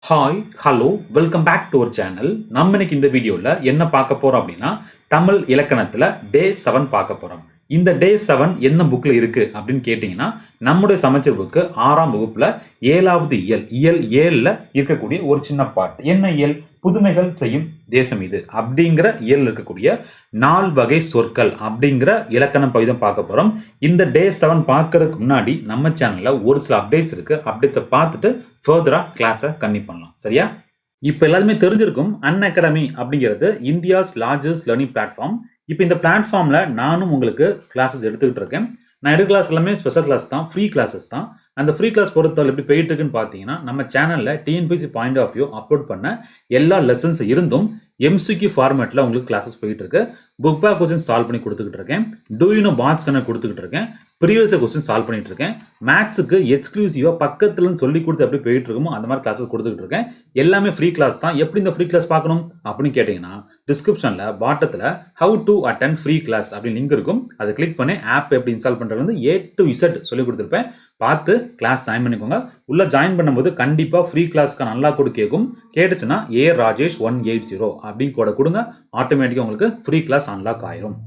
Hi hello welcome back to our channel. நம்ம இன்னைக்கு இந்த வீடியோவில் என்ன பார்க்க போகிறோம் அப்படின்னா தமிழ் இலக்கணத்தில் டே 7 பார்க்க போகிறோம். இந்த டே 7 என்ன புக்கில் இருக்குது அப்படின்னு கேட்டிங்கன்னா நம்முடைய சமச்சீர் புக்கு 6ஆம் வகுப்பில் 7வது இயல் 7ல் இருக்கக்கூடிய ஒரு சின்ன பார்ட். என்ன இயல்? புதுமைகள் செய்யும் தேசம் இது அப்படிங்கிற இயல் இருக்கக்கூடிய 4 வகை சொற்கள் அப்படிங்கிற இலக்கண பகுதியை பார்க்க போகிறோம். இந்த டே 7 பார்க்கறதுக்கு முன்னாடி நம்ம சேனலில் ஒரு சில அப்டேட்ஸ் இருக்குது. அப்டேட்ஸை பார்த்துட்டு ஃபர்தராக கிளாஸை கன்டினியூ பண்ணலாம். சரியா? இப்போ எல்லாருமே தெரிஞ்சிருக்கும் அன்அகாடமி அப்படிங்கிறது இந்தியாஸ் லார்ஜஸ்ட் லேர்னிங் பிளாட்ஃபார்ம். இப்போ இந்த பிளாட்ஃபார்மில் நானும் உங்களுக்கு கிளாஸஸ் எடுத்துக்கிட்டு இருக்கேன். நான் எடுக்க கிளாஸ் எல்லாமே ஸ்பெஷல் கிளாஸ் தான், ஃப்ரீ கிளாஸஸ் தான். அந்த ஃப்ரீ கிளாஸ் பொறுத்தவரை எப்படி போயிட்டு இருக்குன்னு பார்த்தீங்கன்னா நம்ம சேனலில் TNPSC point of view upload பண்ண எல்லா லெசன்ஸ் இருந்தும் எம்சிக்யூ ஃபார்மேட்டில் உங்களுக்கு கிளாஸஸ் போயிட்டு இருக்கு. புக் பேக் கொஸ்டின் சால்வ் பண்ணி கொடுத்துக்கிட்டு இருக்கேன். டூ யூ நோ பாட்ஸ் கணக்கு கொடுத்துக்கிட்டு இருக்கேன். ப்ரீவியஸ் கொஸ்டின் சால்வ் பண்ணிட்டு இருக்கேன். மேத்ஸுக்கு எக்ஸ்க்ளூசிவாக பக்கத்துலன்னு சொல்லி கொடுத்து எப்படி போயிட்டு இருக்குமோ அந்த மாதிரி கிளாஸஸ் கொடுத்துக்கிட்டு இருக்கேன். எல்லாமே ஃப்ரீ கிளாஸ் தான். எப்படி இந்த ஃப்ரீ கிளாஸ் பார்க்கணும் அப்படின்னு கேட்டிங்கன்னா டிஸ்கிரிப்ஷனில் பாட்டத்தில் how to attend free class அப்படின்னு லிங்க் இருக்கும். அதை கிளிக் பண்ணி ஆப் எப்படி இன்ஸ்டால் பண்ணுறது வந்து A to Z சொல்லி கொடுத்துருப்பேன். பார்த்து கிளாஸ் ஜாயின் பண்ணிக்கோங்க. உள்ளே ஜாயின் பண்ணும்போது கண்டிப்பாக ஃப்ரீ கிளாஸ்க்கு நல்லா கூட கேட்கும். கேட்டுச்சுன்னா A Rajesh 180 அப்படின்னு கூட கொடுங்க. ஆட்டோமேட்டிக்காக உங்களுக்கு ஃப்ரீ கிளாஸ் அன்லாக் ஆயிரும்.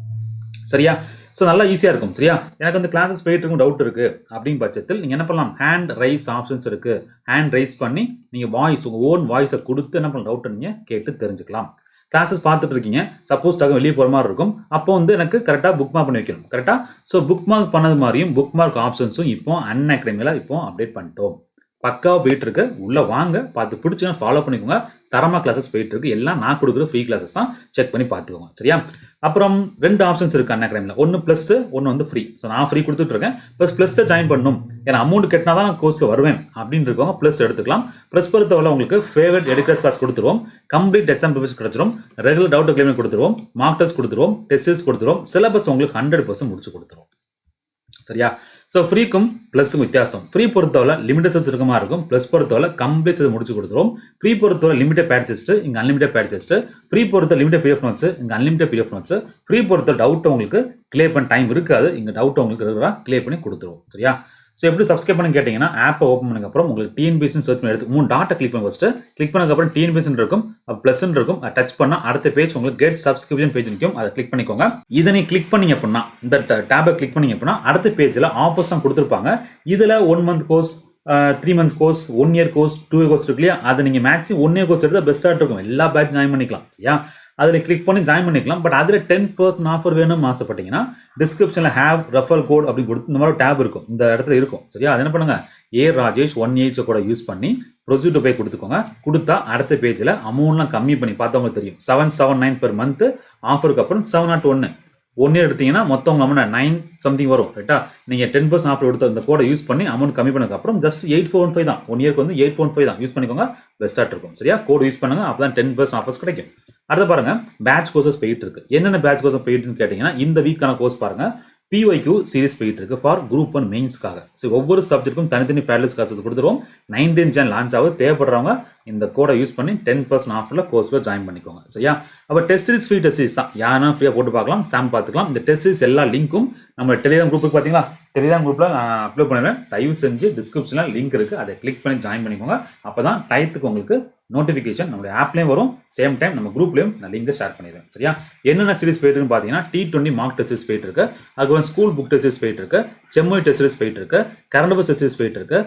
சரியா? ஸோ நல்லா ஈஸியாக இருக்கும். சரியா? எனக்கு வந்து கிளாஸஸ் போயிட்டு இருக்கும் டவுட் இருக்குது அப்படிங்கிற பட்சத்தில் நீங்கள் என்ன பண்ணலாம், ஹேண்ட் ரைஸ் ஆப்ஷன்ஸ் இருக்குது. ஹேண்ட் ரைஸ் பண்ணி நீங்கள் வாய்ஸ் உங்கள் ஓன் வாய்ஸை கொடுத்து என்ன பண்ணலாம், டவுட்டை நீங்கள் கேட்டு தெரிஞ்சுக்கலாம். கிளாஸஸ் பார்த்துட்டு இருக்கீங்க, சப்போஸ் டக்கு வெளியே போகிற மாதிரி இருக்கும். அப்போ வந்து எனக்கு கரெக்டாக புக் மார்க் பண்ணி வைக்கணும். கரெக்டாக ஸோ புக் மார்க் பண்ணது மாதிரியும் புக் மார்க் ஆப்ஷன்ஸும் இப்போ அன்அகாடமியில் இப்போ அப்டேட் பண்ணிட்டோம். பக்காவாக போயிட்டு இருக்கு. உள்ளே வாங்க, பார்த்து பிடிச்சுன்னா ஃபாலோ பண்ணிக்கோங்க. தரமாக கிளாஸஸ் போயிட்டு இருக்கு. எல்லாம் நான் கொடுக்குற ஃப்ரீ கிளாஸஸ் தான், செக் பண்ணி பார்த்துக்கோங்க. சரியா? அப்புறம் 2 ஆப்ஷன்ஸ் இருக்குது அன்அகாடமியில். ஒன்று ப்ளஸ், ஒன்று வந்து ஃப்ரீ. ஸோ நான் ஃப்ரீ கொடுத்துட்டு இருக்கேன். ப்ளஸில் ஜாயின் பண்ணணும், ஏன்னா அமௌண்ட் கட்டினா தான் நான் கோர்ஸில் வருவேன் அப்படின்னு இருக்கவங்க ப்ளஸ் எடுத்துக்கலாம். ப்ளஸ் பொறுத்தவரை உங்களுக்கு ஃபேவரட் எடுக்கிற கிளாஸ் கொடுத்துருவோம். கம்ப்ளீட் எக்ஸாம் ப்ரிப்பரேஷன் கிடச்சிரும். ரெகுலர் டவுட் கிளைம் கொடுத்துருவோம். மார்க் டெஸ்ட் கொடுத்துருவோம். டெஸ்ட் கொடுத்துருவோம். சிலபஸ் உங்களுக்கு 100% முடிச்சு கொடுத்துருவோம். சரியா? ஸோ ஃப்ரீக்கும் ப்ளஸுக்கும் வித்தியாசம். ஃப்ரீ பொறுத்தவரை லிமிடெட் சர்ச் இருக்க மாதிரி இருக்கும். ப்ளஸ் பொறுத்தவரை கம்ப்ளீட் சர்ச் முடிச்சு கொடுத்துரும். ஃப்ரீ பொறுத்தவரை லிமிடெட் பேட் டெஸ்ட், இங்கே அன்லிமிடெட் பேட் டெஸ்ட். ஃப்ரீ பொறுத்த லிமிடெட் பிஎஃப் நோட்ஸ், இங்கே அன்லிமிடெட் பிஎஃப் நோட்ஸ். ஃப்ரீ பொறுத்த டவுட் உங்களுக்கு கிளியர் பண்ண டைம் இருக்காது, இங்கே டவுட் உங்களுக்கு ரெகுலராக கிளியர் பண்ணி கொடுத்துருவோம். சரியா? ஸோ எப்படி சப்ஸ்கிரைப் பண்ணி கேட்டிங்கன்னா ஆப்பை ஓப்பன் பண்ணதுக்கப்புறம் உங்களுக்கு டிஎன்பிஎஸ்சி சர்ச் பண்ணி எடுத்து 3 டாட்டை கிளிக் பண்ணி ஃபஸ்ட்டு. கிளிக் பண்ணதுக்கப்புறம் டிஎன்பிஎஸ்சி இருக்கும், ப்ளஸ் இருக்கும். அதை டச் பண்ணால் அடுத்த பேஜ் உங்களுக்கு கெட் சப்ஸ்கிரிப்ஷன் பேஜ் நிற்கும். அதை கிளிக் பண்ணிக்கோங்க. இதை நீ கிளிக் பண்ணிங்க அப்படின்னா, இந்த டேபை கிளிக் பண்ணிங்க அப்படின்னா அடுத்த பேஜில் ஆஃபர்ஸ் தான் கொடுத்துருப்பாங்க. இதில் 1 month course, 3 months course, 1 year course, 2 year course இருக்கு இல்லையா? அதை நீங்கள் மேக்ஸிமம் 1 year கோர்ஸ் எடுத்தால் பெஸ்ட்டாக இருக்கும். எல்லா பேட்ச் ஜாயின் பண்ணிக்கலாம். சரியா? அதில் கிளிக் பண்ணி ஜாயின் பண்ணிக்கலாம். பட் அதில் 10% ஆஃபர் வேணும்னு ஆசைப்பட்டீங்கன்னா டிஸ்கிரிப்ஷனில் ஹேவ் ரெஃபரல் கோட் அப்படின்னு கொடுத்து இந்த மாதிரி டேப் இருக்கும், இந்த இடத்துல இருக்கும். சரியா? அது என்ன பண்ணுங்க, A Rajesh 180 கூட யூஸ் பண்ணி ப்ரொசீட் டு பே கொடுத்துக்கோங்க. கொடுத்தா அடுத்த பேஜில் அமௌண்ட்லாம் கம்மி பண்ணி பார்த்தவங்களுக்கு தெரியும். 779 per month ஆஃபருக்கு அப்புறம் 701. 1 year எடுத்தீங்கன்னா மொத்தம் உங்கள் அமௌண்ட் 9 something வரும். ரைட்டா? நீங்கள் 10% ஆஃபர் கொடுத்த இந்த கோடை யூஸ் பண்ணி அமௌண்ட் கம்மி பண்ணதுக்கப்புறம் ஜஸ்ட் 8415 தான். 1 yearக்கு வந்து 845 தான். யூஸ் பண்ணிக்கோங்க, பெஸ்ட்டாக இருக்கும். சரியா? கோடு யூஸ் பண்ணுங்க, அப்போ தான் 10% ஆஃபர்ஸ் கிடைக்கும். அடுத்து பாருங்க, பேட்ச் கோர்சஸ் போயிட்டு இருக்கு. என்னென்ன பேட்ச் கோர்ஸ் போயிட்டுன்னு கேட்டிங்கன்னா இந்த வீக்கான கோர்ஸ் பாருங்க. PYQ சீரிஸ் போயிட்டு இருக்கு ஃபார் குரூப் 1 மெயின்ஸ்க்காக. ஸோ ஒவ்வொரு சப்ஜெக்ட்டுக்கும் தனித்தனி ஃபேர்லெஸ் கிளாஸ் கொடுத்துருவோம். 19 Jan லான்ச் ஆகுது. தேவைப்படுறவங்க இந்த கோடை யூஸ் பண்ணி 10% ஆஃபரில் கோர்ஸில் ஜாயின் பண்ணிக்கோங்க. சரியா? அப்போ test series free test series தான். யாருன்னா ஃப்ரீயாக போட்டு பார்க்கலாம், சாம் பார்த்துக்கலாம். இந்த டெஸ்ட் சீரிஸ் எல்லா லிங்க்கும் நம்ம டெலிகிராம் குரூப்புக்கு பார்த்தீங்களா, டெலிகிராம் குரூப்பில் நான் அப்லோட் பண்ணுவேன். தயவு செஞ்சு டிஸ்கிரிப்ஷனில் லிங்க் இருக்குது, அதை கிளிக் பண்ணி ஜாயின் பண்ணிக்கோங்க. அப்போ தான் டயத்துக்கு உங்களுக்கு நோட்டிஃபிகேஷன் நம்மளுடைய ஆப்லேயும் வரும், சேம் டைம் நம்ம குரூப்லேயும் நான் லிங்கை ஷேர் பண்ணிடுவேன். சரியா? என்னென்ன சீரிஸ் போயிட்டு இருக்குன்னு பார்த்தீங்கன்னா T20 மார்க் டெஸ்ட் சீரிஸ் போயிட்டு இருக்கு. அதுக்கப்புறம் ஸ்கூல் புக் டெஸ்ட் சீரிஸ் போயிட்டு இருக்கு. செம்மொழி டெஸ்ட் சீரிஸ் போயிட்டு இருக்கு. கரண்ட் அஃபேர்ஸ் டெஸ்ட் சீரிஸ் போயிட்டு இருக்கு.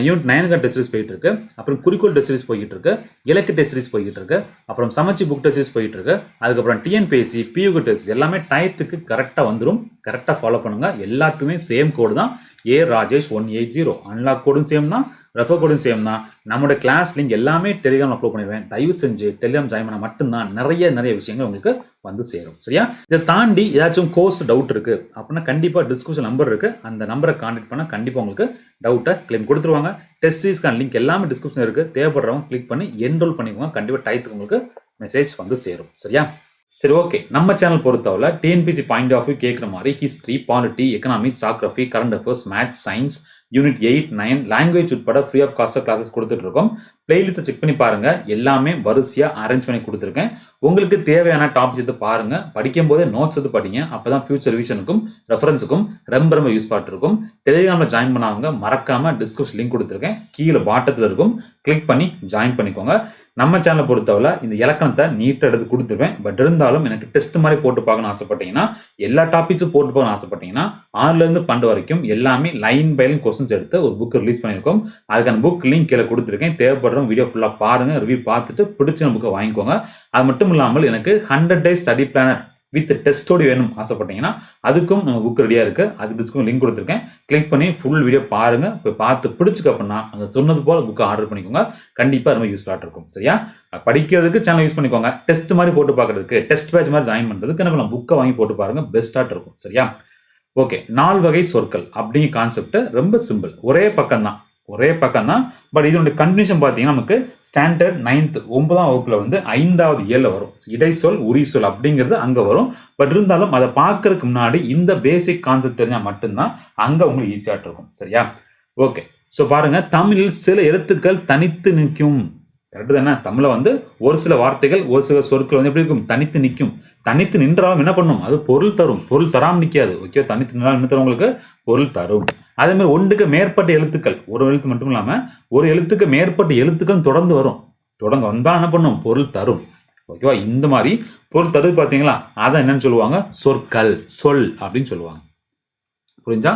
யூனிட் 9 டெஸ்ட் சீரிஸ் போயிட்டு இருக்கு. அப்புறம் குறிக்கோள் டெஸ்ட் சீரிஸ் போயிட்டு இருக்கு. இலக்கு டெஸ்ட் சீரிஸ் போயிட்டு இருக்கு. அப்புறம் சமச்சி புக் டெஸ்ட் சீரிஸ் போயிட்டு இருக்கு. அதுக்கப்புறம் TNPSC PU டெஸ்ட் எல்லாமே டயத்துக்கு கரெக்டாக வந்துடும். கரெக்டாக ஃபாலோ பண்ணுங்க. எல்லாத்துக்குமே சேம் கோடு தான், A Rajesh 180. அன்லாக் கோடும் சேம் தான், ரெஃபர் கோடும் சேம் தான். நம்மளோட கிளாஸ் லிங்க் எல்லாமே டெலிகிராம் அப்லோட் பண்ணிடுவேன். தயவு செஞ்சு டெலிகிராம் ஜாயின் பண்ண மட்டும்தான் நிறைய விஷயங்கள் உங்களுக்கு வந்து சேரும். சரியா? இதை தாண்டி ஏதாச்சும் கோர்ஸ் டவுட் இருக்கு அப்படின்னா கண்டிப்பாக டிஸ்கிரிப்ஷன் நம்பர் இருக்கு, அந்த நம்பரை கான்டாக்ட் பண்ணால் கண்டிப்பாக உங்களுக்கு டவுட்டை கிளைம் கொடுத்துருவாங்க. டெஸ்ட் சீரிஸ்க்கான லிங்க் எல்லாமே டிஸ்கிரிப்ஷன் இருக்கு. தேவைப்படுறவங்க கிளிக் பண்ணி என்ரோல் பண்ணிக்கோங்க. கண்டிப்பாக டயத்துக்கு உங்களுக்கு மெசேஜ் வந்து சேரும். சரியா? சரி, ஓகே. நம்ம சேனல் பொறுத்தவரை டிஎன்பிசி பாயிண்ட் ஆஃப் வியூ கேட்குற மாதிரி history, polity, economics, geography, current affairs, maths, science, unit 8, 9 language உட்பட ஃப்ரீ ஆஃப் காஸ்ட் கிளாஸஸ் கொடுத்துட்டு இருக்கோம். பிளேலிஸ்ட்டை செக் பண்ணி பாருங்க. எல்லாமே வரிசையா அரேஞ்ச் பண்ணி கொடுத்துருக்கேன். உங்களுக்கு தேவையான டாபிக்ஸ் எடுத்து பாருங்க. படிக்கும் போதே நோட்ஸ் எடுத்து படிங்க. அப்பதான் ஃபியூச்சர் ரிவிஷனுக்கும் ரெஃபரன்ஸுக்கும் ரொம்ப யூஸ்ஃபுல்லாக இருக்கும். டெலிகிராமில் ஜாயின் பண்ணாங்க மறக்காம டிஸ்கிரிப்ஷன் லிங்க் கொடுத்துருக்கேன். கீழே பாட்டத்தில் இருக்கும். கிளிக் பண்ணி ஜாயின் பண்ணிக்கோங்க. நம்ம சேனலை பொறுத்தவரை இந்த இலக்கணத்தை நீட்டாக எடுத்து கொடுத்துருவேன். பட் இருந்தாலும் எனக்கு டெஸ்ட் மாதிரி போட்டு பார்க்கணும்னு ஆசைப்பட்டீங்கன்னா, எல்லா டாபிக்ஸும் போட்டு பார்க்கணும்னு ஆசைப்பட்டீங்கன்னா 6லேருந்து 12 வரைக்கும் எல்லாமே லைன் பை லைன் கொஸ்டின்ஸ் எடுத்து ஒரு புக் ரிலீஸ் பண்ணியிருக்கோம். அதுக்கான புக் லிங்க் கீழே கொடுத்துருக்கேன். தேவைப்படுறவங்க வீடியோ ஃபுல்லாக பாருங்க, ரிவ்யூ பார்த்துட்டு பிடிச்ச புக்கை வாங்கிக்கோங்க. அது மட்டும் இல்லாமல் எனக்கு 100 days ஸ்டடி பிளானர் வித் டெஸ்டோடு வேணும் ஆசைப்பட்டீங்கன்னா அதுக்கும் நம்ம புக் ரெடியாக இருக்குது. அது டிஸ்கிரிப்ஷன் லிங்க் கொடுத்துருக்கேன். கிளிக் பண்ணி ஃபுல் வீடியோ பாருங்க. இப்போ பார்த்து பிடிச்சிக்க அப்படின்னா அந்த சொன்னது போல் புக்கை ஆர்டர் பண்ணிக்கோங்க. கண்டிப்பாக ரொம்ப யூஸ்ஃபுல்லாக இருக்கும். சரியா? படிக்கிறதுக்கு சேனல் யூஸ் பண்ணிக்கோங்க. டெஸ்ட் மாதிரி போட்டு பார்க்கறதுக்கு டெஸ்ட் பேட்ச் மாதிரி ஜாயின் பண்ணுறதுக்கு என்ன பண்ணலாம், புக்கை வாங்கி போட்டு பாருங்க. பெஸ்ட்டாக இருக்கும். சரியா? ஓகே, 4 வகை சொற்கள் அப்படிங்கிற கான்செப்ட் ரொம்ப சிம்பிள். ஒரே பக்கம் தான். பட் இதனுடைய கண்டிஷன் பார்த்தீங்கன்னா நமக்கு ஸ்டாண்டர்ட் 9th 9ஆம் வகுப்புல வந்து 5வது இயல்ல வரும். இடைச்சொல் உரிசொல் அப்படிங்கிறது அங்க வரும். பட் இருந்தாலும் அதை பார்க்கறதுக்கு முன்னாடி இந்த பேசிக் கான்செப்ட் தெரிஞ்சா மட்டும்தான் அங்க உங்களுக்கு ஈஸியா இருக்கும். சரியா? ஓகே, ஸோ பாருங்க, தமிழில் சில எழுத்துக்கள் தனித்து நிற்கும். கரெக்டு தானே? தமிழ வந்து ஒரு சில வார்த்தைகள் ஒரு சில சொற்கள் வந்து எப்படி இருக்கும், தனித்து நிற்கும். தனித்து நின்றாலும் என்ன பண்ணும், அது பொருள் தரும். பொருள் தராமல் நிற்காது. ஓகே, தனித்து நின்றாலும் என்ன தரும், உங்களுக்கு பொருள் தரும். அதே மாதிரி ஒன்றுக்கு மேற்பட்ட எழுத்துக்கள், ஒரு எழுத்து மட்டும் இல்லாம ஒரு எழுத்துக்கு மேற்பட்ட எழுத்துக்கள் தொடர்ந்து வரும். தொடர்ந்து வந்தா என்ன பண்ணும், பொருள் தரும். ஓகேவா? இந்த மாதிரி பொருள் தருது பார்த்தீங்களா, அதை என்னன்னு சொல்லுவாங்க, சொற்கள், சொல் அப்படின்னு சொல்லுவாங்க. புரிஞ்சா?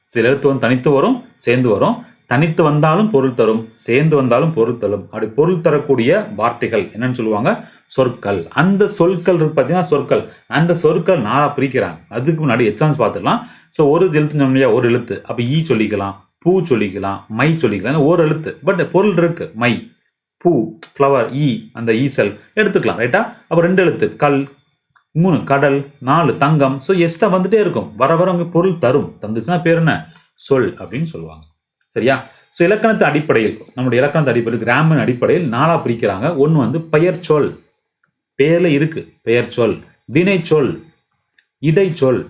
சில எழுத்து வந்து தனித்து வரும், சேர்ந்து வரும். தனித்து வந்தாலும் பொருள் தரும், சேர்ந்து வந்தாலும் பொருள் தரும். அப்படி பொருள் தரக்கூடிய வார்த்தைகள் என்னன்னு சொல்லுவாங்க, சொற்கள். அந்த சொற்கள் இருக்கு பார்த்தீங்கன்னா சொற்கள். அந்த சொற்கள் 4 பிரிக்கிறாங்க. அதுக்கு முன்னாடி எக்ஸாம்ஸ் பார்த்துக்கலாம். ஸோ ஒரு எழுத்து இல்லையா, ஒரு எழுத்து. அப்போ ஈ சொல்லிக்கலாம், பூ சொல்லிக்கலாம், மை சொல்லிக்கலாம். ஒரு எழுத்து பட் பொருள் இருக்கு. மை, பூ, ஃப்ளவர், ஈ, அந்த ஈசல் எடுத்துக்கலாம். ரைட்டா? அப்போ 2 எழுத்து, கல், 3 கடல், 4 தங்கம். ஸோ எக்ஸ்ட்ரா வந்துட்டே இருக்கும். வர அவங்க பொருள் தரும். தந்துச்சுன்னா பேர் என்ன, சொல் அப்படின்னு சொல்லுவாங்க. சரியா? ஸோ இலக்கணத்து அடிப்படையில், நம்முடைய இலக்கணத்து அடிப்படையில், கிராமர் அடிப்படையில் 4 பிரிக்கிறாங்க. ஒன்று வந்து பெயர் சொல், பேர்ல இருக்கு பெயர் சொல், வினை சொல், இடைச்சொல்,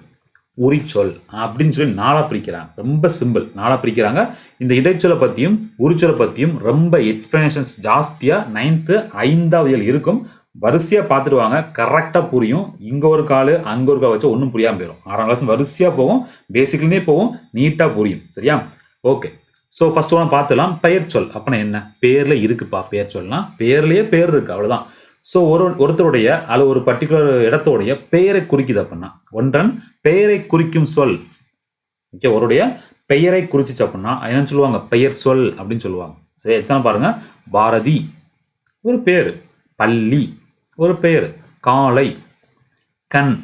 உரிச்சொல் அப்படின்னு சொல்லி 4 பிரிக்கிறாங்க. ரொம்ப சிம்பிள். 4 பிரிக்கிறாங்க. இந்த இடைச்சொலை பற்றியும் உரிச்சொலை பற்றியும் ரொம்ப எக்ஸ்பிளனேஷன்ஸ் ஜாஸ்தியாக 9th 5வது இயல் இருக்கும். வரிசையாக பார்த்துடுவாங்க, கரெக்டாக புரியும். இங்கே ஒரு கால் அங்கே ஒரு கால் வச்சா ஒன்றும் புரியாமல் போயிடும். 6ஆம் கிளாஸ் வரிசையாக போகும், பேசிக்கலினே போகும், நீட்டாக புரியும். சரியா? ஓகே, ஸோ ஃபர்ஸ்ட் ஒன்று பார்த்துலாம். பெயர் சொல் அப்படின்னா என்ன, பேர்ல இருக்குப்பா. பெயர் சொல்லனா பேர்லயே பேர் இருக்கு, அவ்வளோதான். ஸோ ஒருத்தருடைய அல்லது ஒரு பர்டிகுலர் இடத்தோடைய பெயரை குறிக்குது அப்படின்னா ஒன்றன் பெயரை குறிக்கும் சொல். ஓகே, ஒருடைய பெயரை குறிச்சிச்சு அப்படின்னா என்னன்னு சொல்லுவாங்க, பெயர் சொல் அப்படின்னு சொல்லுவாங்க. சரி, எத்தனை பாருங்க. பாரதி ஒரு பேர், பள்ளி ஒரு பெயர், காலை, கண்,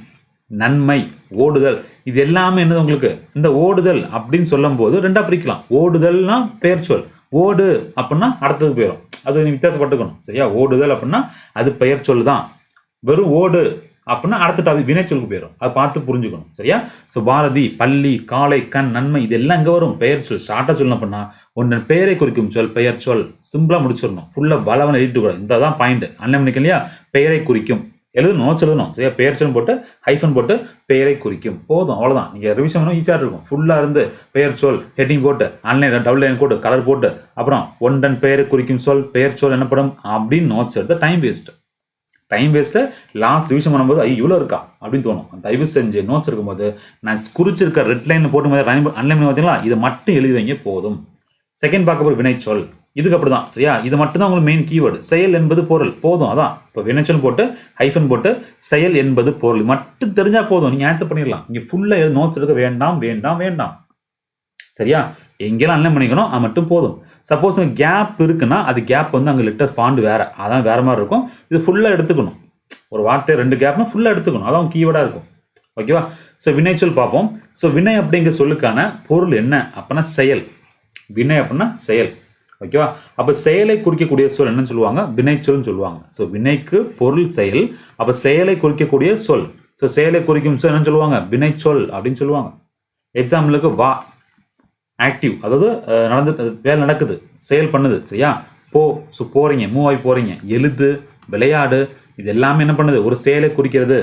நன்மை, ஓடுதல். இது எல்லாமே என்னது உங்களுக்கு, இந்த ஓடுதல் அப்படின்னு சொல்லும் போது 2ஆ பிரிக்கலாம். ஓடுதல்னா பெயர் சொல், ஓடு அப்படின்னா அடுத்தது போயிடும். அது நீ வித்தியாசப்பட்டுக்கணும். சரியா? ஓடுதல் அப்படின்னா அது பெயர் சொல் தான். வெறும் ஓடு அப்படின்னா அடுத்த டாபிக் வினை சொல்லுக்கு போயிடும். அதை பார்த்து புரிஞ்சுக்கணும். சரியா? ஸோ பாரதி, பள்ளி, காலை, கண், நன்மை இதெல்லாம் எங்கே வரும், பெயர் சொல். ஷார்ட்டாக சொல்லணும் அப்படின்னா ஒன்று பெயரை குறிக்கும் சொல் பெயர் சொல். சிம்பிளாக முடிச்சிடணும். ஃபுல்லாக பலவனை எழுதிட்டு கூட இந்த தான் பாயிண்ட். அன்னைக்கு இல்லையா, பெயரை குறிக்கும் எழுதணும், நோட்ஸ் எழுதணும். சரியா? பெயர் சொல் போட்டு ஹைஃபன் போட்டு பெயரை குறிக்கும், போதும். அவ்வளோதான். நீங்கள் ரிவிஷன் பண்ணணும், ஈஸியாக இருக்கும். ஃபுல்லாக இருந்து பெயர் சொல் ஹெட்டிங் போட்டு ஆன்லைன் டபுள் லைன் போட்டு கலர் போட்டு அப்புறம் ஒன்றன் பெயரை குறிக்கும் சொல் பெயர் சொல் என்னப்படும் அப்படின்னு நோட்ஸ் எடுத்து டைம் வேஸ்ட்டு. லாஸ்ட் ரிவிஷன் பண்ணும்போது இவ்வளோ இருக்கா அப்படின்னு தோணும். தயவு செஞ்சு நோட்ஸ் இருக்கும்போது நான் குறிச்சிருக்க ரெட் லைன் போட்டு அன்லைன் பார்த்தீங்களா, இதை மட்டும் எழுதி வைங்க போதும். செகண்ட் பார்க்க போகிற வினைச்சொல். இதுக்கு அப்படி தான். சரியா? இது மட்டும் தான் உங்களுக்கு மெயின் கீவேர்டு. செயல் என்பது பொருள், போதும். அதான் இப்போ வினைச்சொல் போட்டு ஹைஃபன் போட்டு செயல் என்பது பொருள் மட்டும் தெரிஞ்சா போதும், நீங்கள் ஆன்சர் பண்ணிடலாம். இங்கே ஃபுல்லாக நோட்ஸ் எடுக்க வேண்டாம். சரியா? எங்கெல்லாம் அன்லைன் பண்ணிக்கணும், அது மட்டும் போதும். சப்போஸ் கேப் இருக்குன்னா அது கேப் வந்து அங்கே லெட்டர் ஃபாண்ட் வேற, அதான் வேற மாதிரி இருக்கும். இது ஃபுல்லாக எடுத்துக்கணும். ஒரு வார்த்தை 2 கேப்னா ஃபுல்லாக எடுத்துக்கணும், அதான் கீவேர்டாக இருக்கும். ஓகேவா? ஸோ வினைச்சொல் பார்ப்போம். ஸோ வினை அப்படிங்கிற சொல்லுக்கான பொருள் என்ன அப்படின்னா செயல். வினை அப்படின்னா செயல். ஓகேவா? அப்போ செயலை குறிக்கக்கூடிய சொல் என்னன்னு சொல்லுவாங்க, வினைச்சொல்னு சொல்லுவாங்க. ஸோ வினைக்கு பொருள் செயல், அப்போ செயலை குறிக்கக்கூடிய சொல். ஸோ செயலை குறிக்கும் சொல் என்னன்னு சொல்லுவாங்க, வினைச்சொல் அப்படின்னு சொல்லுவாங்க. எக்ஸாம்பிளுக்கு வா, ஆக்டிவ், அதாவது வேலை நடக்குது, செயல் பண்ணுது. சரியா? போ, ஸோ போறீங்க, மூவ் ஆகி போறீங்க. எழுது, விளையாடு, இது எல்லாமே என்ன பண்ணுது, ஒரு செயலை குறிக்கிறது.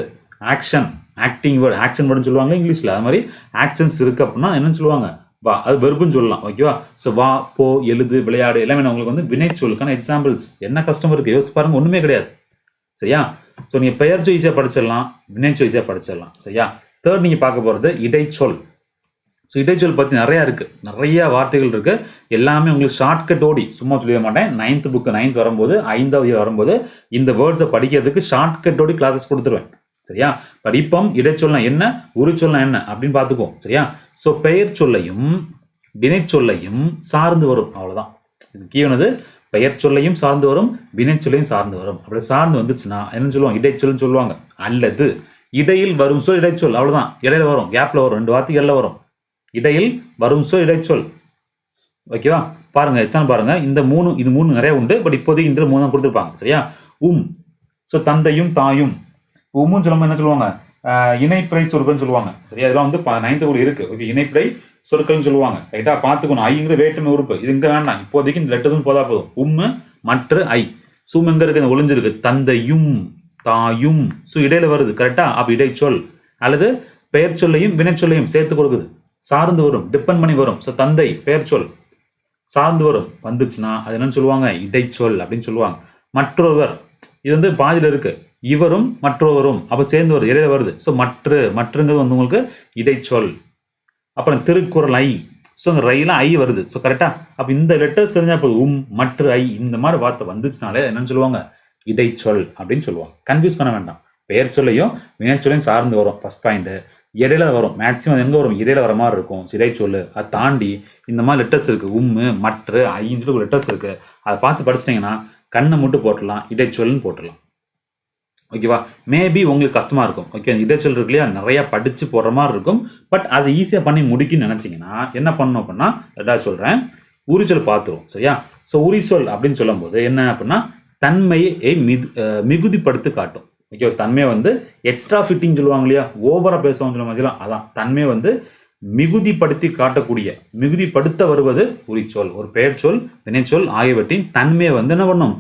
ஆக்ஷன், ஆக்டிங் வேர்டு, ஆக்ஷன் வேர்டுன்னு சொல்லுவாங்க இங்கிலீஷில். அது மாதிரி ஆக்ஷன்ஸ் இருக்கு அப்படின்னா என்னன்னு சொல்லுவாங்க, வா, அது வெர்புன்னு சொல்லலாம். ஓகேவா? ஸோ வா, போ, எழுது, விளையாடு எல்லாமே உங்களுக்கு வந்து வினைச்சொல்லுக்கான எக்ஸாம்பிள்ஸ். என்ன கஷ்டம் இருக்கு யோசிச்சு பாருங்க, ஒண்ணுமே கிடையாது. சரியா? ஸோ நீங்க பெயர்ச்சொல் ஈஸியா படிச்சிடலாம், வினைச்சொல் ஈஸியா படிச்சிடலாம். சரியா? தேர்ட் நீங்க பார்க்க போறது இடைச்சொல். ஸோ இடைச்சொல் பற்றி நிறையா இருக்குது, நிறைய வார்த்தைகள் இருக்குது. எல்லாமே உங்களுக்கு ஷார்ட்கட் ஓடி சும்மா சொல்லிட மாட்டேன். 9th வரும்போது 5வது வரும்போது இந்த வேர்ட்ஸை படிக்கிறதுக்கு ஷார்ட்கட் ஓடி கிளாஸஸ் கொடுத்துருவேன். சரியா? பட் இப்போ இடைச்சொல்னா என்ன, உரிச்சொல்னா என்ன அப்படின்னு பார்த்துக்குவோம். சரியா? ஸோ பெயர் சொல்லையும் வினைச்சொல்லையும் சார்ந்து வரும், அவ்வளோதான். இது கீழனது பெயர் சொல்லையும் சார்ந்து வரும், வினைச்சொல்லையும் சார்ந்து வரும். அப்படி சார்ந்து வந்துச்சுன்னா என்ன சொல்லுவாங்க, இடைச்சொல்னு சொல்லுவாங்க. அல்லது இடையில் வரும் சொல் இடைச்சொல், அவ்வளோதான். இடையில வரும், கேப்ல வரும், 2 வார்த்தைகள்ல வரும். இடையில் வரும் சொல் இடைச்சொல். ஓகேவா? பாருங்க எக்ஸாம்பிள் பாருங்க. இது மூணு நிறைய உண்டு. பட் இப்போதைக்கு இந்த 3 தான் கொடுத்துருப்பாங்க. சரியா? ஸோ தந்தையும் தாயும். உம்முன்னு சொல்லும்போது என்ன சொல்லுவாங்க, இணைப்பிழை சொற்கள்னு சொல்லுவாங்க. சரியா? இதெல்லாம் வந்து 9th இருக்கு. ஓகே, இணைப்பிழை சொற்கள்னு சொல்லுவாங்க. ரைட்டா? பார்த்துக்கணும். ஐங்கிற வேற்றுமை உறுப்பு இது இங்க வேண்டாம். இப்போதைக்கு இந்த லெட்டர்ஸும் போதா போதும். மற்ற ஐ. சும் எங்க இருக்கு, ஒளிஞ்சிருக்கு. தந்தையும் தாயும். ஸோ இடையில வருது. கரெக்டா? அப்ப இடைச்சொல். அல்லது பெயர் சொல்லையும் வினைச்சொல்லையும் சேர்த்து கொடுக்குது, சார்ந்து வரும், டிபெண்ட் பண்ணி வரும். ஸோ தந்தை பெயர் சொல் சார்ந்து வரும், வந்துச்சுன்னா அது என்னன்னு சொல்லுவாங்க, இடைச்சொல் அப்படின்னு சொல்லுவாங்க. மற்றொருவர், இது வந்து பாதியில் இருக்கு, இவரும் மற்றொருவரும், அப்போ சேர்ந்து வருது, இடையில வருது. ஸோ மற்றுங்கிறது வந்து உங்களுக்கு இடைச்சொல். அப்புறம் திருக்குறள் ஐ. ஸோ அந்த ரைல ஐ வருது. ஸோ கரெக்டா? அப்போ இந்த லெட்டர்ஸ் தெரிஞ்சா போதும். மற்ற ஐ இந்த மாதிரி வார்த்தை வந்துச்சுனாலே என்னன்னு சொல்லுவாங்க, இடைச்சொல் அப்படின்னு சொல்லுவாங்க. கன்ஃபியூஸ் பண்ண வேண்டாம். பெயர் சொல்லையும் வினைச்சொல்லையும் சார்ந்து வரும், ஃபர்ஸ்ட் பாயிண்ட். இடையில வரும், மேக்ஸிமம் எங்கே வரும், இடையில வர மாதிரி இருக்கும். இடைச்சொல். அதை தாண்டி இந்த மாதிரி லெட்டர்ஸ் இருக்கு, மற்ற ஐந்து லெட்டர்ஸ் இருக்கு. அதை பார்த்து படிச்சிட்டிங்கன்னா கண்ணை மட்டும் போட்டுடலாம், இடைச்சொல்னு போட்டுடலாம். ஓகேவா? மேபி உங்களுக்கு கஷ்டமா இருக்கும். ஓகே, இடைச்சொல் இருக்கு இல்லையா, நிறைய படிச்சு போடுற மாதிரி இருக்கும். பட் அதை ஈஸியாக பண்ணி முடிக்குன்னு நினைச்சிங்கன்னா என்ன பண்ணணும் அப்படின்னா, ரெண்டாவது சொல்றேன், உரிச்சொல் பார்த்துருவோம். சரியா? ஸோ உரிச்சொல் அப்படின்னு சொல்லும் போது என்ன அப்படின்னா, தன்மையை மிகுதிப்படுத்தி காட்டும். ஓகே, தன்மையை வந்து எக்ஸ்ட்ரா ஃபிட்டிங் சொல்லுவாங்க இல்லையா, ஓவரா பேசுவாங்க சொல்லுவாங்க, அதான் தன்மையை வந்து மிகுதிப்படுத்தி காட்டக்கூடிய, மிகுதிப்படுத்த வருவது உரிச்சொல். ஒரு பெயர் சொல், வினைச்சொல் ஆகியவற்றின் தன்மையை வந்து என்ன பண்ணும்,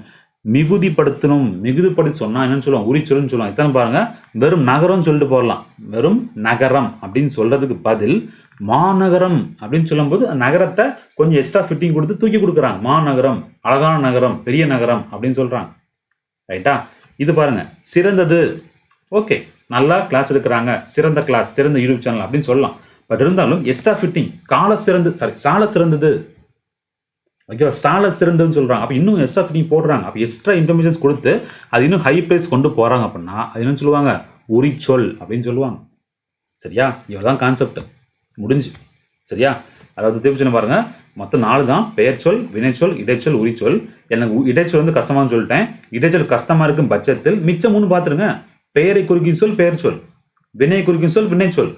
மிகுதிப்படுத்தணும். மிகுதிப்படுத்தி சொன்னா என்னன்னு சொல்லுவாங்க, உரிச்சொல்னு சொல்லுவாங்க. எக்ஸாம்பிள் பாருங்க, வெறும் நகரம்னு சொல்லிட்டு போடலாம். வெறும் நகரம் அப்படின்னு சொல்றதுக்கு பதில் மாநகரம் அப்படின்னு சொல்லும் போது நகரத்தை கொஞ்சம் எக்ஸ்ட்ரா ஃபிட்டிங் கொடுத்து தூக்கி கொடுக்குறாங்க. மாநகரம், அழகான நகரம், பெரிய நகரம் அப்படின்னு சொல்றாங்க. ரைட்டா? இது பாருங்க, சிறந்தது. ஓகே, நல்லா கிளாஸ் எடுக்கிறாங்க, சிறந்த கிளாஸ், சிறந்த யூடியூப் சேனல் அப்படின்னு சொல்லலாம். பட் இருந்தாலும் எக்ஸ்ட்ரா ஃபிட்டிங், சால சிறந்தது. ஓகேவா? சால சிறந்ததுன்னு சொல்றாங்க. அப்போ இன்னும் எக்ஸ்ட்ரா ஃபிட்டிங் போடுறாங்க. அப்போ எக்ஸ்ட்ரா இன்ஃபர்மேஷன்ஸ் கொடுத்து அது இன்னும் ஹை பிரைஸ் கொண்டு போறாங்க அப்படின்னா அது என்னன்னு சொல்லுவாங்க, உரிச்சொல் அப்படின்னு சொல்லுவாங்க. சரியா? இவ்வளவுதான் கான்செப்ட், முடிஞ்சு. சரியா? அதாவது திருப்பி பாருங்க, மொத்தம் 4 தான். பெயர் சொல், வினைச்சொல், இடைச்சொல், உரிச்சொல். எனக்கு இடைச்சொல் வந்து கஷ்டமானு சொல்லிட்டேன். இடைச்சொல் கஷ்டமா இருக்கும் பட்சத்தில் மிச்சம் 3 பார்த்துருங்க. பெயரை குறிக்கும் சொல் பெயர் சொல், வினை குறிக்கும் சொல் வினைச்சொல்.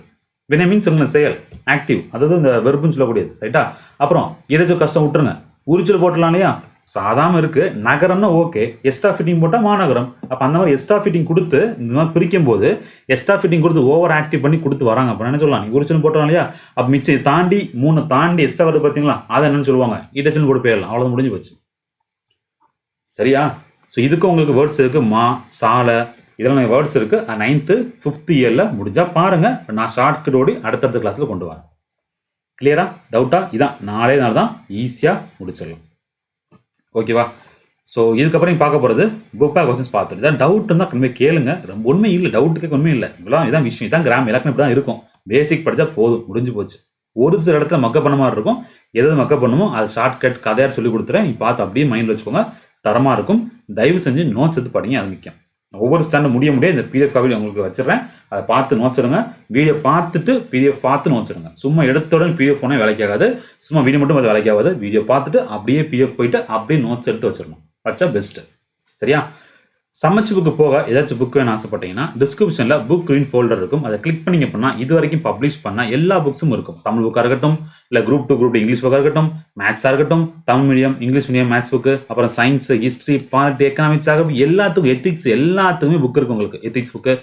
வினை மீன்ஸ் செயல், ஆக்டிவ், அதாவது இந்த வெர்புன்னு சொல்லக்கூடியது. ரைட்டா? அப்புறம் இடைச்சொல் கஷ்டம் விட்டுருங்க, உரிச்சொல் போட்டலாம் இல்லையா. சாதாரண இருக்கு. நகரம்னா ஓகே, எக்ஸ்ட்ரா ஃபிட்டிங் போட்டால் மாநகரம். அப்போ அந்த மாதிரி எக்ஸ்ட்ரா ஃபிட்டிங் கொடுத்து இந்த மாதிரி பிரிக்கும் போது எக்ஸ்ட்ரா ஃபிட்டிங் கொடுத்து ஓவர் ஆக்டிவ் பண்ணி கொடுத்து வராங்க. அப்போ என்ன சொல்லலாம், நீங்கள் உரிச்சல் போட்டோம் இல்லையா. அப்போ மிச்சம் தாண்டி 3 தாண்டி எக்ஸ்ட்ரா வருது பார்த்தீங்களா, அதை என்னன்னு சொல்லுவாங்க, இடைச்சல் போட்டு போயிடலாம். அவ்வளோ முடிஞ்சு போச்சு. சரியா? ஸோ இதுக்கு உங்களுக்கு வேர்ட்ஸ் இருக்கு, மா, சால, இதெல்லாம் வேர்ட்ஸ் இருக்கு. 9th 5th இயர்ல முடிஞ்சா பாருங்க. நான் ஷார்ட்கட் ஓடி அடுத்தடுத்த கிளாஸ்ல கொண்டு வரேன். கிளியரா? டவுட்டா? இதான் 4 நாள் தான், ஈஸியா முடிச்சிடலாம். ஓகேவா? ஸோ இதுக்கப்புறம் நீங்கள் பார்க்க போகிறது புக் பேக் கொஸ்டின்ஸ் பார்த்துட்டு தான். டவுட் இருந்தால் கண்டிப்பாக கேளுங்க. ரொம்ப உண்மை இல்லை, டவுட்டுக்கு உண்மை இல்லை. இதான் விஷயம், இதான் கிராம் இலக்கணம் இப்படி தான் இருக்கும். பேசிக் படித்தா போதும், முடிஞ்சு போச்சு. ஒரு சில இடத்துல மக்கப் பண்ண மாதிரி இருக்கும். எதாவது மக்கப் பண்ணுமோ அது ஷார்ட்கட் கதையாக சொல்லி கொடுத்துறேன். நீ பார்த்து அப்படியே மைண்டில் வச்சுக்கோங்க, தரமாக இருக்கும். தயவு செஞ்சு நோட்ஸ் எடுத்து படிங்க, அது முக்கியம். ஒவ்வொரு ஸ்டாண்டும் முடிய இந்த பிடிஎஃப் காப்பி உங்களுக்கு வச்சிடறேன். அதை பார்த்து நோட்ஸ் எடுங்க. வீடியோ பார்த்துட்டு பிடிஎஃப் பார்த்து நோட்ஸ் எடுங்க. சும்மா எடுத்தோட பிடிஎஃப் போனால் வேலைக்காகாது. சும்மா வீடியோ மட்டும் அது வேலைக்காகாது. வீடியோ பார்த்துட்டு அப்படியே பிடிஎஃப் போயிட்டு அப்படியே நோட்ஸ் எடுத்து வச்சிடணும். வச்சா பெஸ்ட்டு. சரியா? சமச்சு புக்கு போக ஏதாச்சும் புக் வேணும் ஆசைப்பட்டீங்கன்னா டிஸ்கிரிப்ஷனில் புக் கிரீன் ஃபோல்டர் இருக்கும். அதை கிளிக் பண்ணிங்க அப்படின்னா இது வரைக்கும் பப்ளிஷ் பண்ண எல்லா புக்ஸும் இருக்கும். தமிழ் புக்காக இருக்கட்டும், இல்லை குரூப் 2 குரூப் இங்கிலீஷ் புக்காக இருக்கட்டும், மேத்ஸாக இருக்கட்டும், Tamil medium, English medium maths book, அப்புறம் சயின்ஸ், ஹிஸ்ட்ரி, பாலிட்டி, எக்கனாமிக்ஸ் ஆக எல்லாத்துக்கும், எத்திக்ஸ் எல்லாத்துக்குமே புக் இருக்கு. உங்களுக்கு எத்திக்ஸ் புக்கு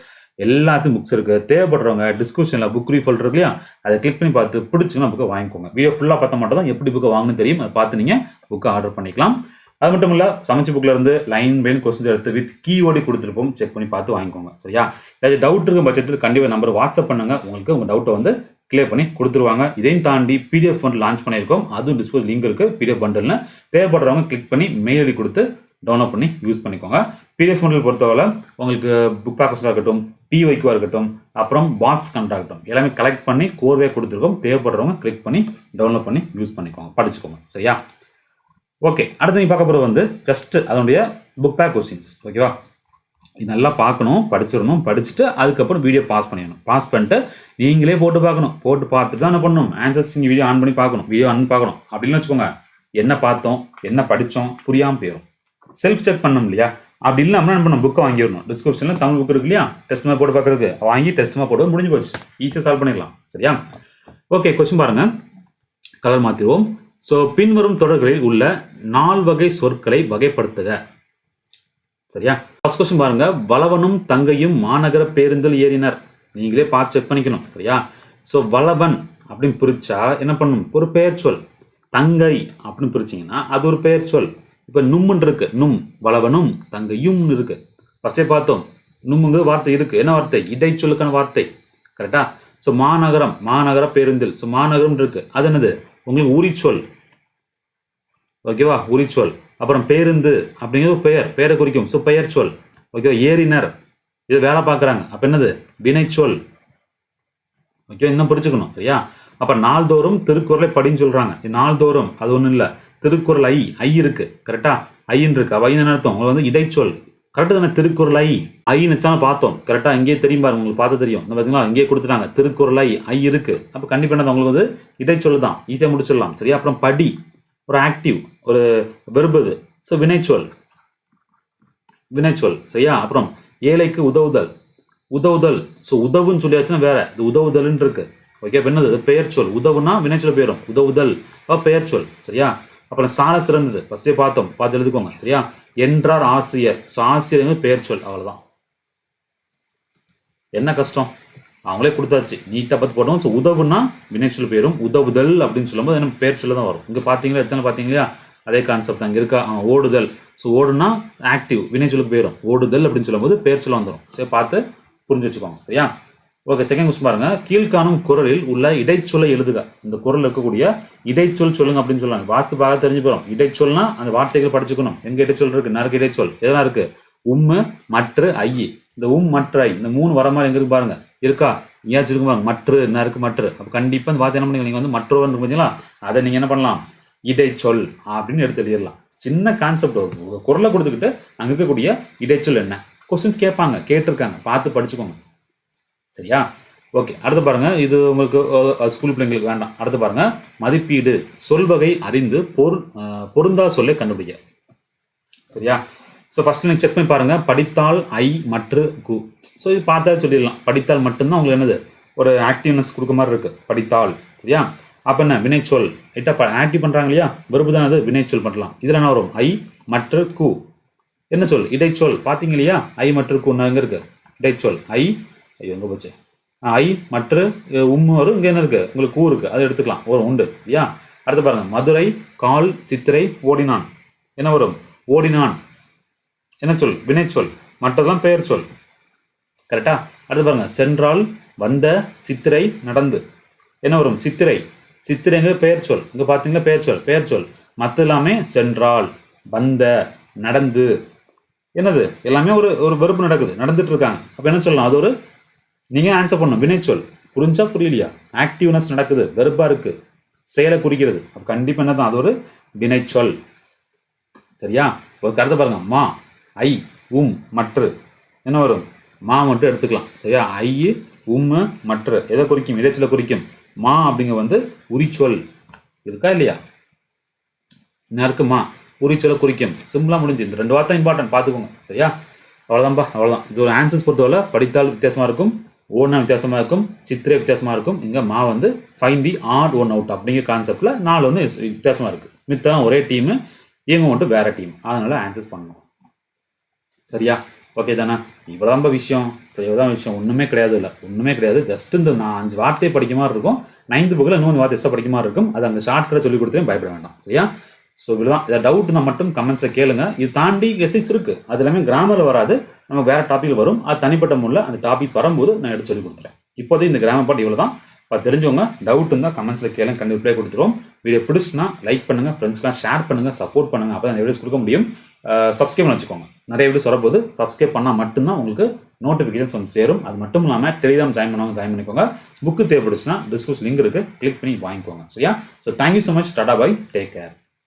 எல்லாத்துக்கும் புக்ஸ் இருக்கு. தேவைப்படுறவங்க டிஸ்கிரிப்ஷனில் புக் கிரீன் ஃபோல்டர் இருக்கு இல்லையா, அதை கிளிக் பண்ணி பார்த்து பிடிச்சிங்கன்னா புக்கை வாங்கிக்கோங்க. வீடியோ ஃபுல்லாக பார்த்த மட்டும் தான் எப்படி புக்கை வாங்கணும்னு தெரியும். அதை பார்த்து நீங்கள் புக்கை ஆர்டர் பண்ணிக்கலாம். அது மட்டும் இல்லை, சமைச்ச புக்கில் இருந்து லைன் பைன் கொஸ்டின் எடுத்து வித் கீவோடி கொடுத்துருப்போம், செக் பண்ணி பார்த்து வாங்கிக்கோங்க. சரியா? ஏதாச்சும் டவுட் இருக்கும் பட்சத்தில் கண்டிப்பாக நம்பர் வாட்ஸ்அப் பண்ணுங்க. உங்களுக்கு உங்கள் டவுட்டை வந்து கிளியர் பண்ணி கொடுத்துருவாங்க. இதையும் தாண்டி PDF பண்டில் லான்ச் பண்ணியிருக்கோம். அதுவும் டிஸ்பிளே லிங்க் இருக்குது. PDF பண்டில்னு தேவைப்படுறவங்க கிளிக் பண்ணி மெயில் ஐடி கொடுத்து டவுன்லோட் பண்ணி யூஸ் பண்ணிக்கோங்க. PDF பண்டில் பொறுத்தவரை உங்களுக்கு புக் பேக்கர்ஸாக இருக்கட்டும், PYQ இருக்கட்டும், அப்புறம் பாக்ஸ் கண்டா இருக்கட்டும், எல்லாமே கலெக்ட் பண்ணி கோர்வே கொடுத்துருக்கோம். தேவைப்படுறவங்க கிளிக் பண்ணி டவுன்லோட் பண்ணி யூஸ் பண்ணிக்கோங்க, படிச்சுக்கோங்க. சரியா? ஓகே, அடுத்து நீங்கள் பார்க்க போகிறது வந்து ஜஸ்ட் அதனுடைய புக் பேக் கொஸ்டின்ஸ். ஓகேவா? இது நல்லா பார்க்கணும், படிச்சிடணும். படிச்சுட்டு அதுக்கப்புறம் வீடியோ பாஸ் பண்ணிடணும். பாஸ் பண்ணிட்டு நீங்களே போட்டு பார்க்கணும். போட்டு பார்த்துட்டு தான் என்ன பண்ணணும், ஆன்சர்ஸ் நீங்கள் வீடியோ ஆன் பண்ணி பார்க்கணும். வீடியோ ஆன் பார்க்கணும் அப்படின்னு வச்சுக்கோங்க. என்ன பார்த்தோம், என்ன படித்தோம் புரியாமல் போயிடும். செல்ஃப் செக் பண்ணணும் இல்லையா? அப்படி இல்லாமல் என்ன பண்ணணும், புக்கை வாங்கிடணும். டிஸ்கிரிப்ஷனில் தமிழ் புக் இருக்கு இல்லையா, டெஸ்ட் மாதிரி போட்டு பார்க்குறதுக்கு, வாங்கி டெஸ்ட் மாதிரி போட்டு முடிஞ்சு போச்சு. ஈஸியாக சால்வ் பண்ணிடலாம். சரியா? ஓகே, கொஸ்டின் பாருங்கள். கலர் மாற்றிடுவோம். ஸோ பின்வரும் தொடர்களில் உள்ள 4 வகை சொற்களை வகைப்படுத்துக. சரியா? ஃபர்ஸ்ட் கொஸ்டின் பாருங்க. வளவனும் தங்கையும் மாநகர பேருந்தில் ஏறினர். நீங்களே பார்த்து செக் பண்ணிக்கணும். சரியா? ஸோ வளவன் அப்படின்னு பிரிச்சா என்ன பண்ணணும், ஒரு பெயர் சொல். தங்கை அப்படின்னு பிரிச்சிங்கன்னா அது ஒரு பெயர் சொல். இப்போ நும்முன்னு இருக்கு, நும். வளவனும் தங்கையும் இருக்கு. ஃபர்ஸ்டே பார்த்தோம், நும்முங்கிற வார்த்தை இருக்கு. என்ன வார்த்தை? இடைச்சொல்லுக்கான வார்த்தை. கரெக்டா? ஸோ மாநகரம், மாநகர பேருந்தில். ஸோ மாநகரம் இருக்கு, அது என்னது, உங்களுக்கு உரிச்சொல். ஓகேவா? உரிச்சொல். அப்புறம் பேருந்து அப்படிங்கிறது பெயர், பெயரை குறிக்கும். ஸோ பெயர் சொல். ஓகேவா? ஏறினர், இது வேலை பார்க்குறாங்க. அப்போ என்னது, வினைச்சொல். ஓகே, இன்னும் புரிச்சுக்கணும். சரியா? அப்போ நாள்தோறும் திருக்குறளை படின்னு சொல்கிறாங்க. நாள்தோறும் அது ஒன்றும் இல்லை. திருக்குறள் ஐ இருக்கு. கரெக்டா? ஐன்னு இருக்கு. அப்போ ஐன்னு அர்த்தம் உங்களுக்கு வந்து இடைச்சொல். கரெக்டு தானே? திருக்குறள் ஐன்னு வச்சாலும் பார்த்தோம். கரெக்டாக இங்கேயே தெரியும் பாருங்க, உங்களுக்கு பார்த்து தெரியும். இந்த பார்த்தீங்களா, இங்கேயே கொடுத்துட்டாங்க. திருக்குறள் ஐ இருக்கு. அப்போ கண்டிப்பாக என்னது, உங்களுக்கு வந்து இடைச்சொல் தான். ஈஸியாக முடிச்சிடலாம். சரியா? அப்புறம் படி, ஒரு ஆக்டிவ், ஒரு வெர்பது. ஸோ வினைச்சொல், வினைச்சொல். சரியா? அப்புறம் ஏழைக்கு உதவுதல், உதவுதல். ஸோ உதவுன்னு சொல்லியாச்சுன்னா வேற, இது உதவுதல்னு இருக்கு. ஓகே, என்னது, பெயர் சொல். உதவுனா வினைச்சொல் போயிடும், உதவுதல் பெயர் சொல். சரியா? அப்புறம் சால சிறந்தது, ஃபர்ஸ்டே பார்த்தோம், பார்த்து எழுதிக்கோங்க. சரியா? என்றார் ஆசிரியர். ஸோ ஆசிரியர் பெயர் சொல். அவ்வளோதான். என்ன கஷ்டம், அவங்களே கொடுத்தாச்சு, நீட்டாக பார்த்து போட்டோம். ஸோ உதவுனா வினைச்சொல் போயிடும், உதவுதல் அப்படின்னு சொல்லும்போது என்ன பெயர் சொல்ல தான் வரும். இங்கே பார்த்தீங்களா, எத்தனை பார்த்தீங்களா, அதே கான்செப்ட் தான் இங்கே இருக்கா. ஓடுதல். ஸோ ஓடுனா ஆக்டிவ், வினைச்சொல்லுக்கு போயிடும். ஓடுதல் அப்படின்னு சொல்லும்போது பெயர் சொல்ல வந்துடும். சரி, பார்த்து புரிஞ்சு வச்சுக்கோங்க. சரியா? ஓகே, செகண்ட் கொஸ்டின் பாருங்க. கீழ்காணும் குறளில் உள்ள இடைச்சொல்லை எழுதுக. இந்த குறள் இருக்கக்கூடிய இடைச்சொல் சொல்லுங்க அப்படின்னு சொல்லுவாங்க. வாஸ்து பார்க்க தெரிஞ்சு போகிறோம். இடைச்சொல்னா அந்த வார்த்தைகள் படிச்சுக்கணும். எங்க இடைச்சொல் இருக்கு, நிறைய இடைச்சொல் எதெல்லாம் இருக்கு, உம்மு, மற்று, ஐ. இந்த மற்ற ஐ, இந்த 3 வர மாதிரி எங்க இருக்கு பாருங்க, இருக்கா? ஏதாச்சும் இருக்கு பாருங்க, மற்று, என்ன இருக்கு, மற்று. அப்போ கண்டிப்பாக இந்த வார்த்தை என்ன பண்ணுங்க, நீங்க வந்து மற்றொரு பார்த்தீங்களா, அதை நீங்க என்ன பண்ணலாம், இடைச்சொல் அப்படின்னு எடுத்து எழுதிடலாம். சின்ன கான்செப்ட். குறளை கொடுத்துக்கிட்டு அங்கே இருக்கக்கூடிய இடைச்சொல் என்ன, கொஸ்டின்ஸ் கேட்பாங்க, கேட்டிருக்காங்க, பார்த்து படிச்சுக்கோங்க. சரியா? ஓகே, அடுத்து பாருங்க. இது உங்களுக்கு ஸ்கூல் பிள்ளைங்களுக்கு வேண்டாம். அடுத்து பாருங்க. மதிப்பீடு, சொல்வகை அறிந்து பொருந்தா சொல்லை கண்டுபிடிக்க. சரியா? ஸோ ஃபர்ஸ்ட் நீங்கள் செக் பண்ணி பாருங்க. படித்தால் ஐ, மற்று, கு. ஸோ இது பார்த்தா சொல்லிடலாம். படித்தால் மட்டும்தான் உங்களுக்கு என்னது, ஒரு ஆக்டிவ்னஸ் கொடுக்க மாதிரி இருக்கு, படித்தால். சரியா? அப்போ என்ன, வினைச்சொல். ரைட்டா? ஆக்டிவ் பண்ணுறாங்க இல்லையா, வெறுப்பு தான் அது, வினைச்சொல் பண்ணலாம். இதில் என்ன வரும், ஐ, மற்று, கு. என்ன சொல், இடைச்சொல். பார்த்தீங்க இல்லையா, ஐ, மற்று, கு எங்கே இருக்கு, இடைச்சொல். ஐ, எங்கே போச்சு, ஐ, மற்று, வரும். இங்கே என்ன இருக்கு, உங்களுக்கு கூ இருக்கு, அது எடுத்துக்கலாம், ஒரு உண்டு. சரியா? அடுத்து பாருங்க. மதுரை, கால், சித்திரை, ஓடினான். என்ன வரும், ஓடினான். என்ன சொல், வினைச்சொல். மற்றதெல்லாம் பெயர் சொல். கரெக்டா? அடுத்து பாருங்க. சென்றால், வந்த, சித்திரை, நடந்து. என்ன வரும், சித்திரை. சித்திரைங்க பெயர் சொல். இங்கே பார்த்தீங்கன்னா பெயர் சொல், பெயர் சொல். மற்ற எல்லாமே சென்றால், வந்த, நடந்து. என்னது, எல்லாமே ஒரு வெறுப்பு நடக்குது, நடந்துட்டு இருக்காங்க. அப்போ என்ன சொல்லலாம், அது ஒரு, நீங்க ஆன்சர் பண்ணணும், வினைச்சொல். புரிஞ்சா புரியலையா, ஆக்டிவ்னஸ் நடக்குது, வெறுப்பா இருக்கு, செயலை குறிக்கிறது. அப்போ கண்டிப்பாக என்ன தான், அது ஒரு வினைச்சொல். சரியா? ஒரு கருத்தை பாருங்க. மா, ஐ, மற்று. என்ன வரும், மா மட்டும் எடுத்துக்கலாம். சரியா? ஐ, மற்று எதை குறிக்கும், இடைச்சொல்லை குறிக்கும். மா அப்படிங்க வந்து உரிச்சொல். இருக்கா இல்லையா, என்ன இருக்குமா, உரிச்சொல்லை குறிக்கும். சிம்பிளா முடிஞ்சு. இந்த 2 வார்த்தை இம்பார்ட்டன்ட், பார்த்துக்கோங்க. சரியா? அவ்வளோதான்ப்பா, அவ்வளோதான். இது ஒரு ஆன்சர்ஸ் பொறுத்தவரை படித்தால் வித்தியாசமாக இருக்கும், ஓனா வித்தியாசமாக இருக்கும், சித்திரை வித்தியாசமாக இருக்கும். இங்கே மா வந்து find the odd one out அப்படிங்கிற கான்செப்டில் 4 வந்து வித்தியாசமாக இருக்குது. மித்தம் ஒரே டீமு, இவங்க மட்டும் வேற டீம். அதனால ஆன்சர்ஸ் பண்ணணும். சரியா? ஓகே தானே? இவ்வளோதான்பா விஷயம். சரி, இவ்வளோதான் விஷயம். ஒன்றுமே கிடையாது, இல்லை ஒன்றுமே கிடையாது. ஜஸ்ட் இந்த 5 வார்த்தையை படிக்க மாதிரி இருக்கும். 9th புக்கில் இன்னொன்று வார்த்தை எக்ஸ்ட்ரா படிக்க மாதிரி இருக்கும். அது அங்கே ஷார்ட் கட் சொல்லி கொடுத்தேன், பயப்பட வேண்டாம். சரியா? ஸோ இவ்வளோதான். இதை டவுட் இருந்தால் மட்டும் கமெண்ட்ஸில் கேளுங்க. இது தாண்டி எஸ்ஐஸ் இருக்குது, அது எல்லாமே கிராமரில் வராது, நம்ம வேறு டாப்பிக்கில் வரும். அது தனிப்பட்ட முறையில் அந்த டாபிக்ஸ் வரும்போது நான் எடுத்து சொல்லி கொடுத்துறேன். இப்போதைக்கு இந்த கிராமர் பாட்டு இவ்வளோ தான். தெரிஞ்சவங்க டவுட் இருந்தால் கமெண்ட்ஸில் கேளுங்க, கண்டிப்பாக ரிப்ளை கொடுத்துருவோம். வீடியோ பிடிச்சுன்னா லைக் பண்ணுங்கள், ஃப்ரெண்ட்ஸ்லாம் ஷேர் பண்ணுங்கள், சப்போர்ட் பண்ணுங்கள். அப்போ தான் வீடியோஸ் கொடுக்க முடியும். சப்ஸ்கிரைப் பண்ணி வச்சுக்கோங்க. நிறைய வீடியோஸ் வரப்போது. சப்ஸ்கிரைப் பண்ணால் மட்டும்தான் உங்களுக்கு நோட்டிஃபிகேஷன்ஸ் வந்து சேரும். அது மட்டும் இல்லாமல் டெலிகிராம் ஜாயின் பண்ணிக்கோங்க. புக்கு தேவைப்படுச்சுன்னா டிஸ்கிரிப்ஷன் லிங்க் இருக்குது, கிளிக் பண்ணி வாங்கிக்கோங்க. சரியா? So thank you so much. Tata bye, take care.